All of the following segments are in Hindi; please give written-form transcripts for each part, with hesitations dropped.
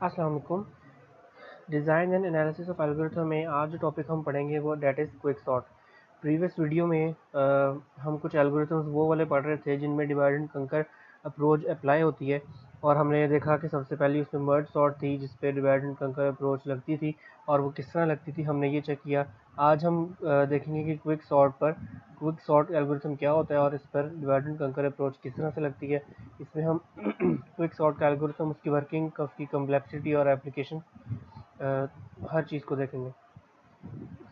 अस्सलाम वालेकुम। Design and analysis of algorithm में आज जो टॉपिक हम पढ़ेंगे वो that is quick sort. Previous video में हम कुछ एल्गोरिथम्स वो वाले पढ़ रहे थे जिनमें डिवाइड एंड कंकर अप्रोच अप्लाई होती है, और हमने देखा कि सबसे पहले उसमें मर्ज सॉर्ट थी जिस पे डिवाइड एंड कंकर अप्रोच लगती थी, और वो किस तरह लगती थी हमने ये चेक किया। आज हम देखेंगे कि क्विक सॉर्ट एल्गोरिथम क्या होता है और इस पर डिवाइड एंड कंकर अप्रोच किस तरह से लगती है। इसमें हम क्विक सॉर्ट का एल्गोरिथम, उसकी वर्किंग, उसकी कम्प्लेक्सिटी और एप्लीकेशन, हर चीज़ को देखेंगे।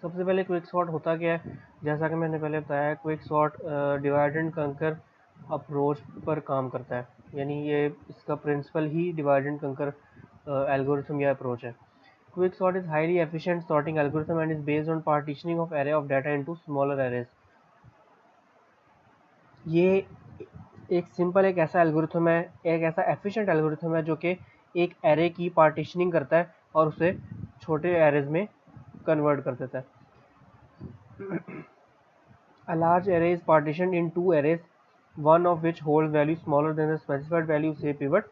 सबसे पहले क्विक सॉर्ट होता क्या है, जैसा कि मैंने पहले बताया, क्विक सॉर्ट डिवाइड एंड कंकर अप्रोच पर काम करता है, यानी ये इसका प्रिंसिपल ही डिवाइड एंड कंकर एल्गोरिथम या अप्रोच है। Quick sort is highly efficient sorting algorithm and is based on partitioning of array of data into smaller arrays. ये एक ऐसा एल्गोरिथम है, एक ऐसा एफिशिएंट एल्गोरिथम है जो कि एक एरे की पार्टीशनिंग करता है और उसे छोटे एरेज में कन्वर्ट कर देता है। A large array is partitioned in two arrays, one of which holds values smaller than the specified value, say pivot,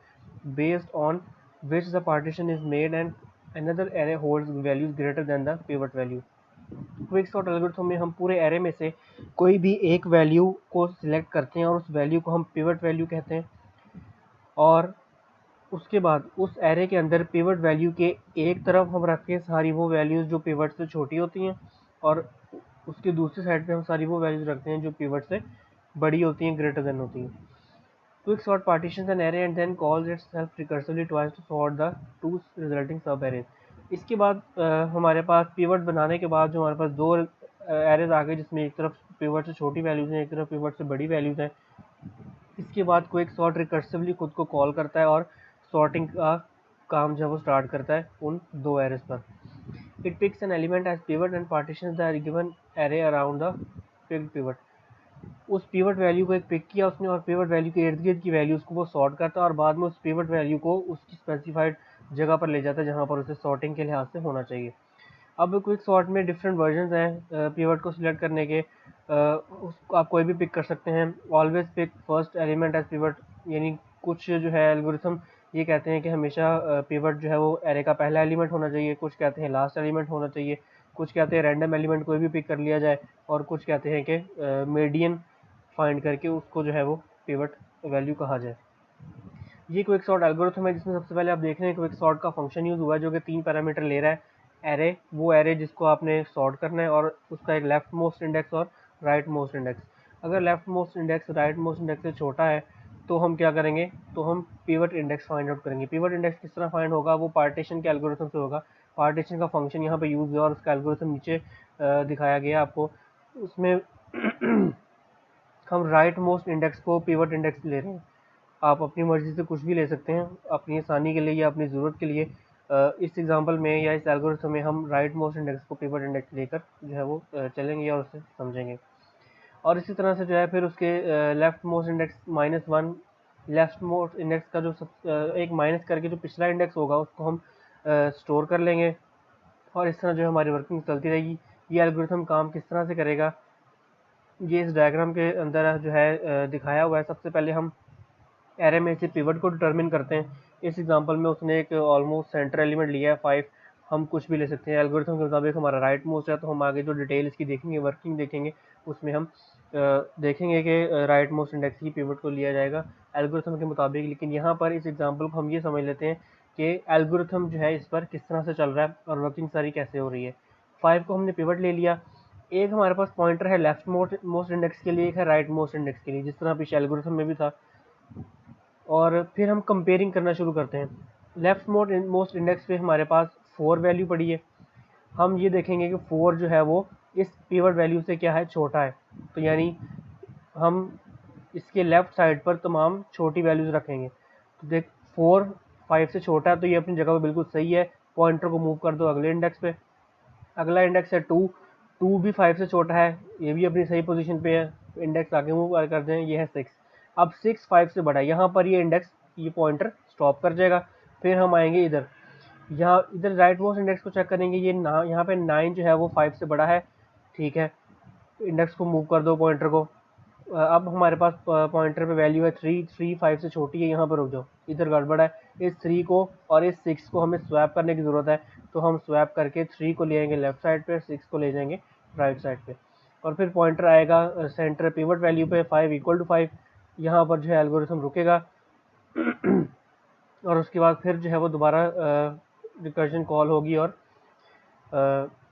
based on which the partition is made, and another array holds values greater than the pivot value. Quick sort algorithm में हम पूरे एरे में से कोई भी एक वैल्यू को सिलेक्ट करते हैं और उस वैल्यू को हम पिवट वैल्यू कहते हैं, और उसके बाद उस एरे के अंदर पिवट वैल्यू के एक तरफ हम रखते हैं सारी वो वैल्यूज़ जो पिवट से छोटी होती हैं, और उसके दूसरी साइड पे हम सारी वो वैल्यूज़ रखते हैं जो पिवट से बड़ी होती हैं, ग्रेटर देन होती हैं। Quick sort partitions an array and then calls itself recursively twice to sort the two resulting sub arrays. इसके बाद हमारे पास पिवट बनाने के बाद जो हमारे पास दो एरेज आ गए जिसमें एक तरफ पिवट से छोटी वैल्यूज़ हैं, एक तरफ पिवट से बड़ी वैल्यूज़ हैं। इसके बाद क्विक सॉर्ट रिकर्सिवली खुद को कॉल करता है और सॉर्टिंग का काम जब वो स्टार्ट करता है उन दो एरेज पर। It picks an element as pivot and partitions the given array around the picked pivot. उस पिवट वैल्यू को एक पिक किया उसने, और पिवट वैल्यू के इर्द गिर्द की वैल्यूज़ को वो सॉर्ट करता है और बाद में उस पिवट वैल्यू को उसकी स्पेसिफाइड जगह पर ले जाता है जहाँ पर उसे सॉर्टिंग के लिहाज से होना चाहिए। अब क्विक सॉर्ट में डिफरेंट वर्जन हैं पिवट को सिलेक्ट करने के। आप कोई भी पिक कर सकते हैं। Always pick first element as pivot, यानी कुछ जो है एल्गोरिथम ये कहते हैं कि हमेशा पिवट जो है वो एरे का पहला एलिमेंट होना चाहिए, कुछ कहते हैं लास्ट एलिमेंट होना चाहिए, कुछ कहते हैं रैंडम एलिमेंट कोई भी पिक कर लिया जाए, और कुछ कहते हैं कि मीडियन फाइंड करके उसको जो है वो पिवट वैल्यू कहा जाए। ये क्विक सॉर्ट एल्गोरिथम है जिसमें सबसे पहले आप देख रहे हैं क्विक सॉर्ट का फंक्शन यूज़ हुआ है जो कि 3 पैरामीटर ले रहा है। एरे, वो एरे जिसको आपने सॉर्ट करना है, और उसका एक लेफ्ट मोस्ट इंडेक्स और राइट मोस्ट इंडेक्स। अगर left most index right most index से छोटा है तो हम क्या करेंगे, तो हम पिवट इंडेक्स फाइंड आउट करेंगे। पिवट इंडेक्स किस तरह फाइंड होगा, वो पार्टीशन के एल्गोरिथम से होगा। पार्टीशन का फंक्शन यहाँ पे यूज़ हुआ और उसका एल्गोरिथम नीचे दिखाया गया आपको। उसमें हम राइट मोस्ट इंडेक्स को पिवट इंडेक्स ले रहे हैं। आप अपनी मर्ज़ी से कुछ भी ले सकते हैं अपनी आसानी के लिए या अपनी ज़रूरत के लिए। इस एग्जांपल में या इस एल्गोरिथम में हम राइट मोस्ट इंडेक्स को पिवट इंडेक्स लेकर जो है वो चलेंगे और उसे समझेंगे। और इसी तरह से जो है फिर उसके left most index -1, left most index का जो एक माइनस करके जो पिछला इंडेक्स होगा उसको हम स्टोर कर लेंगे, और इस तरह जो हमारी वर्किंग चलती रहेगी। ये एल्गोरिथम काम किस तरह से करेगा, ये इस डायग्राम के अंदर जो है दिखाया हुआ है। सबसे पहले हम एरे में से पिवट को डिटरमिन करते हैं। इस एग्जांपल में उसने एक ऑलमोस्ट सेंटर एलिमेंट लिया है 5। हम कुछ भी ले सकते हैं। एल्गोरिथम के मुताबिक हमारा राइट मोस्ट है, तो हम आगे जो डिटेल इसकी देखेंगे, वर्किंग देखेंगे, उसमें हम देखेंगे कि राइट मोस्ट इंडेक्स की पिवट को लिया जाएगा एल्गोरिथम के मुताबिक। लेकिन यहाँ पर इस एग्जांपल को हम ये समझ लेते हैं कि एल्गोरिथम जो है इस पर किस तरह से चल रहा है और वर्किंग सारी कैसे हो रही है। 5 को हमने पिवट ले लिया। एक हमारे पास पॉइंटर है लेफ्ट मोस्ट इंडेक्स के लिए, एक है राइट मोस्ट इंडेक्स के लिए, जिस तरह पीछे एल्गोरिथम में भी था। और फिर हम कंपेयरिंग करना शुरू करते हैं। लेफ्ट मोस्ट इंडेक्स पे हमारे पास 4 वैल्यू पड़ी है। हम ये देखेंगे कि 4 जो है वो इस पिवट वैल्यू से क्या है, छोटा है। तो यानी हम इसके लेफ्ट साइड पर तमाम छोटी वैल्यूज़ रखेंगे। तो देख 4 5 से छोटा है, तो ये अपनी जगह पर बिल्कुल सही है। पॉइंटर को मूव कर दो अगले इंडेक्स पे। अगला इंडेक्स है 2। 2 भी 5 से छोटा है, ये भी अपनी सही पोजीशन पे है। इंडेक्स आगे मूव कर दें, ये है 6। अब 6 5 से बड़ा है, यहाँ पर ये इंडेक्स, ये पॉइंटर स्टॉप कर जाएगा। फिर हम आएंगे इधर, यहाँ इधर राइट मोस्ट इंडेक्स को चेक करेंगे। ये यहाँ पे 9 जो है वो 5 से बड़ा है, ठीक है। इंडेक्स को मूव कर दो, पॉइंटर को अब हमारे पास पॉइंटर पे वैल्यू है 3 5 से छोटी है, यहाँ पर रुक जाओ, इधर गड़बड़ है। इस 3 को और इस 6 को हमें स्वैप करने की ज़रूरत है, तो हम स्वैप करके 3 को ले जाएंगे लेफ्ट साइड पे, 6 को ले जाएंगे राइट साइड पे, और फिर पॉइंटर आएगा सेंटर पिवट वैल्यू पे 5 = 5। यहाँ पर जो है एल्गोरिथम रुकेगा और उसके बाद फिर जो है वो दोबारा रिकर्जन कॉल होगी, और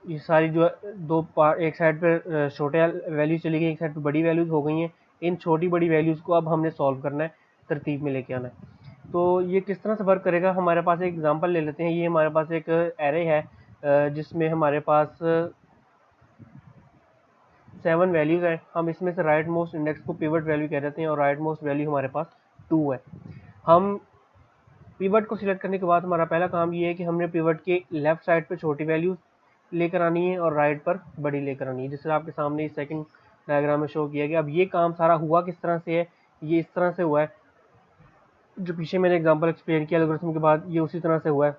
ये सारी जो दो पार्ट, एक साइड पे छोटे वैल्यूज चली गई, एक साइड पे बड़ी वैल्यूज हो गई हैं। इन छोटी बड़ी वैल्यूज को अब हमने सॉल्व करना है, तरतीब में लेके आना है। तो ये किस तरह से वर्क करेगा, हमारे पास एक एग्जांपल ले लेते हैं। ये हमारे पास एक एरे है जिसमें हमारे पास 7 वैल्यूज हैं। हम इसमें से राइट मोस्ट इंडेक्स को पिवट वैल्यू कह देते हैं, और राइट मोस्ट वैल्यू हमारे पास 2 है। हम पिवट को सिलेक्ट करने के बाद हमारा पहला काम ये है कि हमने पिवट के लेफ्ट साइड पे छोटी वैल्यूज लेकर आनी है और राइट पर बड़ी लेकर आनी है, जिससे आपके सामने इस सेकंड डायग्राम में शो किया गया। अब ये काम सारा हुआ किस तरह से है, ये इस तरह से हुआ है, जो पीछे मैंने एग्जांपल एक्सप्लेन किया एल्गोरिथम के बाद, ये उसी तरह से हुआ है।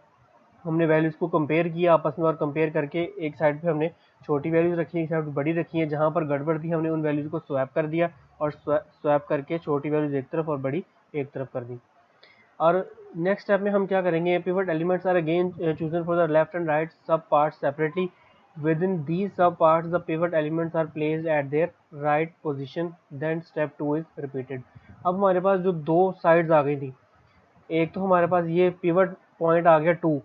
हमने वैल्यूज को कंपेयर किया आपस में, और कंपेयर करके एक साइड पे हमने छोटी वैल्यूज रखी है, एक साइड पे बड़ी रखी है। जहाँ पर गड़बड़ थी हमने उन वैल्यूज को स्वैप कर दिया, और स्वैप करके छोटी वैल्यूज एक तरफ और बड़ी एक तरफ कर दी। और नेक्स्ट स्टेप में हम क्या करेंगे, pivot elements are again chosen for the left and right sub parts separately. within these sub parts the pivot elements are placed at their right position, then step 2 is repeated। अब हमारे पास जो दो साइड्स आ गई थी, एक तो हमारे पास ये पिवट पॉइंट आ गया 2,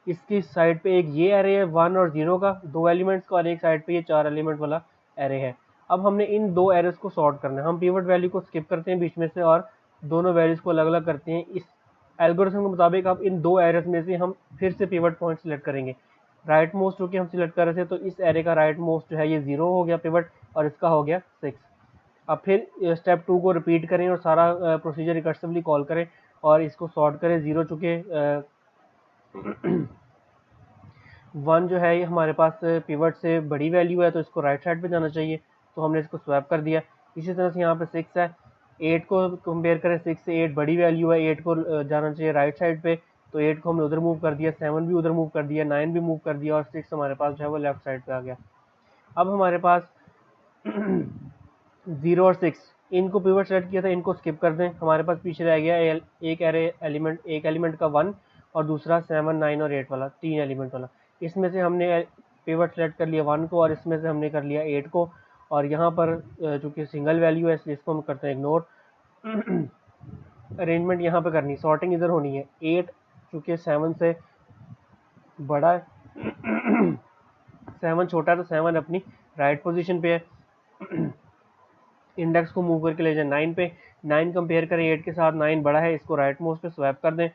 इसकी साइड पे एक ये एरे है 1 और 0 का, 2 एलिमेंट्स का, और एक साइड पे ये 4 एलिमेंट वाला एरे है। अब हमने इन दो एरेस को सॉर्ट करना है। हम पिवट वैल्यू को स्किप करते हैं बीच में से, और दोनों वैल्यूज को अलग अलग करते हैं। इस एल्गोरिथम के मुताबिक अब इन दो एरेस में से हम फिर से पिवट पॉइंट सिलेक्ट करेंगे। राइट मोस्ट जो कि हम सिलेक्ट कर रहे थे, तो इस एरे का राइट मोस्ट जो है ये 0 हो गया पिवट, और इसका हो गया 6। अब फिर स्टेप 2 को रिपीट करें और सारा प्रोसीजर रिकर्सिवली कॉल करें और इसको सॉर्ट करें। 0 चुके 1 जो है ये हमारे पास पिवट से बड़ी वैल्यू है, तो इसको राइट साइड पे जाना चाहिए, तो हमने इसको स्वैप कर दिया। इसी तरह से यहाँ पे 6 है, 8 को कंपेयर करें 6 से, 8 बड़ी वैल्यू है, 8 को जाना चाहिए राइट साइड पे, तो 8 को हमने उधर मूव कर दिया, 7 भी उधर मूव कर दिया, 9 भी मूव कर दिया, और 6 हमारे पास जो है वो लेफ्ट साइड पे आ गया। अब हमारे पास 0 और 6 इनको पिवट सेलेक्ट किया था, इनको स्किप कर दें। हमारे पास पीछे रह गया एक एलिमेंट का 1, और दूसरा 7 9 और 8 वाला, 3 एलिमेंट वाला। इसमें से हमने पिवट सेलेक्ट कर लिया 1 को, और इसमें से हमने कर लिया 8 को, और यहाँ पर चूंकि सिंगल वैल्यू है इसलिए इसको हम करते हैं इग्नोर। अरेंजमेंट यहाँ पे करनी, सॉर्टिंग इधर होनी है। 8 चूंकि 7 से बड़ा है 7 छोटा है, तो 7 अपनी राइट पोजीशन पे है। इंडेक्स को मूव करके ले जाए 9 पे, 9 कंपेयर करें 8 के साथ, 9 बड़ा है, इसको राइट मोस्ट पे स्वैप कर दें,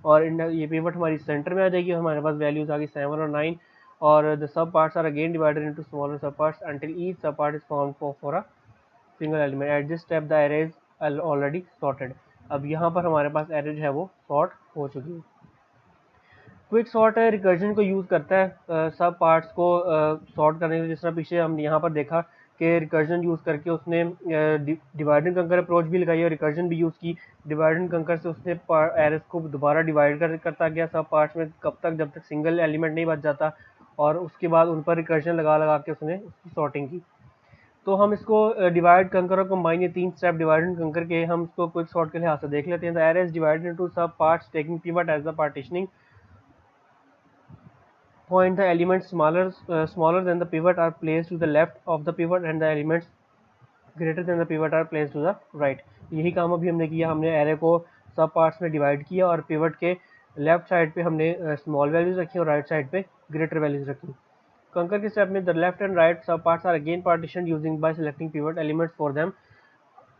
और ये पिवट हमारी सेंटर में आ जाएगी। हमारे पास वैल्यूज आ गई 7 और 9, और the sub parts are again divided into smaller sub parts until each sub part is found for a single element. At this step the array is already sorted. अब यहाँ पर हमारे पास एरे जो है वो सॉर्ट हो चुकी है। क्विक सॉर्ट रिकर्जन को यूज़ करता है सब पार्ट्स को सॉर्ट करने के लिए। जिस तरह पीछे हमने यहाँ पर देखा कि रिकर्जन यूज़ करके उसने डिवाइड एंड कंकर अप्रोच भी लगाई और रिकर्जन भी यूज़ की। डिवाइड एंड कंकर से उसने एरेस को दोबारा डिवाइड करता गया सब पार्ट्स में, कब तक, जब तक सिंगल एलिमेंट नहीं बच जाता, और उसके बाद उन पर रिकर्जन लगा लगा के उसने उसकी सॉर्टिंग की। तो हम इसको डिवाइड कंकर और कंबाइन, ये 3 स्टेप डिवाइड एंड कंकर के, हम इसको क्विक सॉर्ट के लिहाज से देख लेते हैं। The array is divided into sub parts taking pivot as the partitioning point. The elements smaller than the pivot are placed to the left of the pivot, and the elements greater than the pivot are placed to the right। यही काम अभी हमने किया, हमने एरे को सब पार्ट्स में डिवाइड किया, और पिवट के लेफ्ट साइड पे हमने स्मॉल वैल्यूज रखी और राइट साइड पे ग्रेटर वैल्यूज रखी। कंकर के स्टेप में the left and right sub parts are again partition using by selecting pivot elements for them.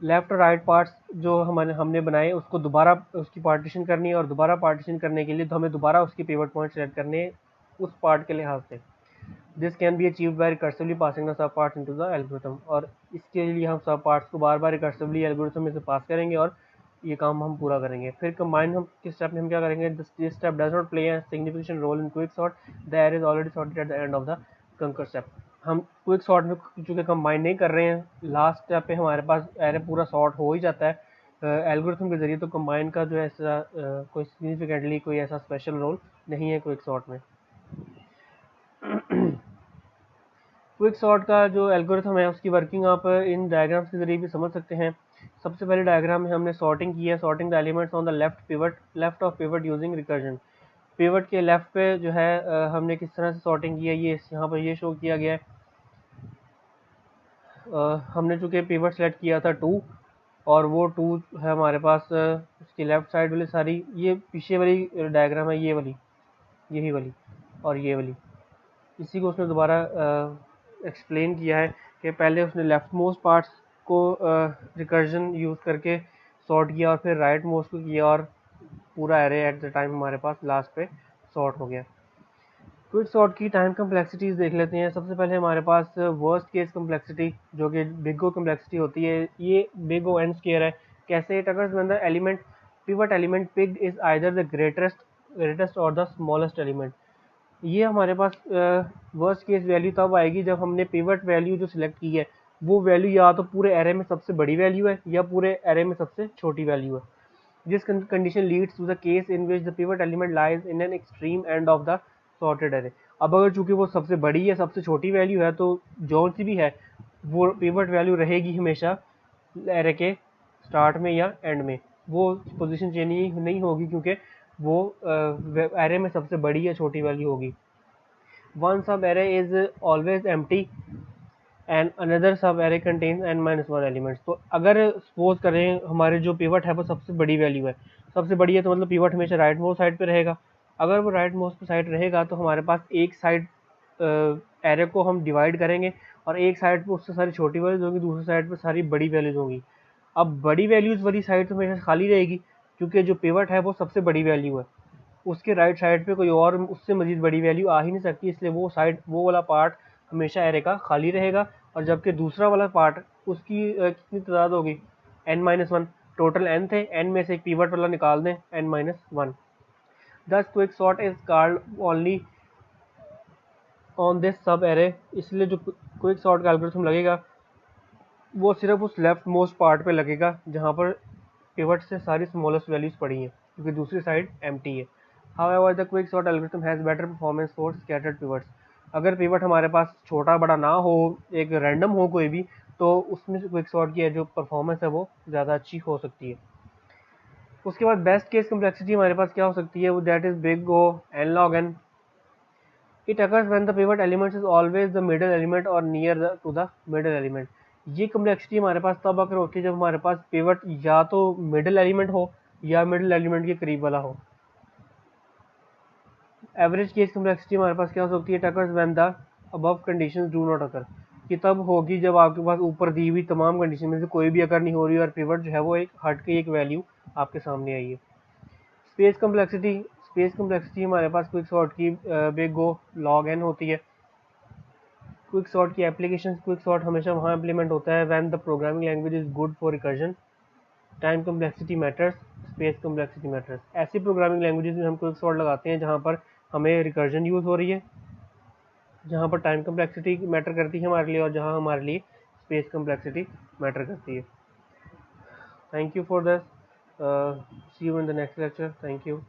Left और राइट पार्ट्स जो हमने बनाए उसको दोबारा उसकी पार्टीशन करनी है, और दोबारा पार्टीशन करने के लिए तो हमें दोबारा उसकी पिवट पॉइंट सेलेक्ट करने उस पार्ट के लिहाज से। This can be achieved by recursively passing the sub parts into the algorithm. और इसके लिए हम सब पार्ट्स को बार बार रिकर्सिवली एल्गोरिथम में से पास करेंगे, और ये काम हम पूरा करेंगे। फिर कंबाइन हम किस स्टेप में हम क्या करेंगे, this step does not play a significant role in quick sort, the array is already sorted at the end of the conquer step. हम क्विक सॉर्ट में चूंकि कंबाइन नहीं कर रहे हैं, लास्ट स्टेप पे हमारे पास एरे पूरा सॉर्ट हो ही जाता है एल्गोरिथम के जरिए, तो कंबाइन का जो है ऐसा कोई सिग्निफिकेंटली कोई ऐसा स्पेशल रोल नहीं है क्विक सॉर्ट में। क्विक सॉर्ट का जो एल्गोरिथम है उसकी वर्किंग आप इन डायग्राम्स के जरिए भी समझ सकते हैं। सबसे पहले डायग्राम में हमने सॉर्टिंग की है, sorting the elements on the left of pivot using recursion. Pivot के लेफ्ट पे जो है हमने किस तरह से सॉर्टिंग की है ये यहाँ पर ये शो किया गया है। हमने चूँकि पिवट सेलेक्ट किया था 2 और वो 2 है हमारे पास उसकी लेफ़्ट साइड वाली सारी, ये पीछे वाली डायग्राम है, ये वाली, यही वाली और ये वाली, इसी को उसने दोबारा एक्सप्लेन किया है कि पहले उसने लेफ़्ट मोस्ट पार्ट्स को रिकर्जन यूज़ करके सॉर्ट किया और फिर राइट मोस्ट को किया और पूरा एरे एट द टाइम हमारे पास लास्ट पे सॉर्ट हो गया। क्विक सॉर्ट की टाइम कम्प्लेक्सिटीज़ देख लेते हैं। सबसे पहले हमारे पास वर्स्ट केस कम्प्लेक्सिटी जो कि बिग ओ कम्प्लेक्सिटी होती है, ये बिग ओ एन स्क्वायर है। कैसे? It occurs when the element pivot element picked is either the greatest और द स्मॉलेस्ट एलिमेंट। ये हमारे पास वर्स्ट केस वैल्यू तब आएगी जब हमने पिवट वैल्यू जो सिलेक्ट की है वो वैल्यू या तो पूरे एरे में सबसे बड़ी वैल्यू है या पूरे एरे में सबसे छोटी वैल्यू है। This condition leads to the case in which the pivot element lies in an extreme end of the sorted array. अब अगर चूंकि वो सबसे बड़ी या सबसे छोटी वैल्यू है तो जो सी भी है वो पिवट वैल्यू रहेगी हमेशा एरे के स्टार्ट में या एंड में, वो पोजीशन चेंज नहीं होगी क्योंकि वो एरे में सबसे बड़ी या छोटी वैल्यू होगी। वन सब array is always empty and another सब एरे कंटेन्स n-1 एलिमेंट्स। तो अगर सपोज करें हमारे जो पिवट है वो सबसे बड़ी वैल्यू है, सबसे बड़ी है तो मतलब पिवट हमेशा राइट मोस्ट साइड पे रहेगा। अगर वो राइट मोस्ट साइड रहेगा तो हमारे पास एक साइड एरे को हम डिवाइड करेंगे और एक साइड पे उससे सारी छोटी वैल्यूज होंगी, दूसरी साइड पे सारी बड़ी वैल्यूज होंगी। अब बड़ी वैल्यूज वाली साइड तो हमेशा खाली रहेगी क्योंकि जो पिवट है वो सबसे बड़ी वैल्यू है, उसके राइट साइड पे कोई और उससे मजीद बड़ी वैल्यू आ ही नहीं सकती, इसलिए वो वाला पार्ट हमेशा एरे का खाली रहेगा। और जबकि दूसरा वाला पार्ट उसकी कितनी तादाद होगी n-1, टोटल n थे, n में से एक पिवट वाला निकाल दें n-1। दस quick sort is called only on this सब एरे। इसलिए जो क्विक सॉर्ट का एल्गोरिथम लगेगा वो सिर्फ उस लेफ्ट मोस्ट पार्ट पे लगेगा जहाँ पर पिवट से सारी स्मॉलेस्ट वैल्यूज पड़ी हैं क्योंकि दूसरी साइड एम्प्टी है। However, the quicksort algorithm has better performance for scattered pivots। अगर पिवट हमारे पास छोटा बड़ा ना हो, एक रैंडम हो कोई भी, तो उसमें से क्विकसॉर्ट की जो परफॉर्मेंस है वो ज़्यादा अच्छी हो सकती है। उसके बाद बेस्ट केस कम्प्लेक्सिटी हमारे पास क्या हो सकती है, वो that is big O n log n। It occurs when the pivot element is always the middle element और near to the middle element. ये कम्प्लेक्सिटी हमारे पास तब अगर होती है जब हमारे पास पिवट या तो मिडल एलिमेंट हो या मिडल एलिमेंट के करीब वाला हो। एवरेज केस कम्प्लेक्सिटी हमारे पास क्या हो सकती है, it occurs when the above conditions do not occur. कि तब होगी जब आपके पास ऊपर दी हुई तमाम कंडीशन में से कोई भी अगर नहीं हो रही और पिवट जो है वो एक हट के एक वैल्यू आपके सामने आई है। स्पेस कम्प्लेक्सिटी हमारे पास क्विक सॉर्ट की बिग ओ लॉग एन होती है। क्विक सॉर्ट की एप्लीकेशन, क्विक सॉर्ट हमेशा वहाँ इंप्लीमेंट होता है when the programming language is good for recursion, time complexity matters, space complexity matters. ऐसी प्रोग्रामिंग लैंग्वेजेस में हम क्विक सॉर्ट लगाते हैं जहाँ पर हमें रिकर्जन यूज़ हो रही है, जहाँ पर टाइम कम्प्लेक्सिटी मैटर करती है हमारे लिए और जहाँ हमारे लिए स्पेस कम्प्लेक्सिटी मैटर करती है। Thank you for this, see you in the next lecture. Thank you.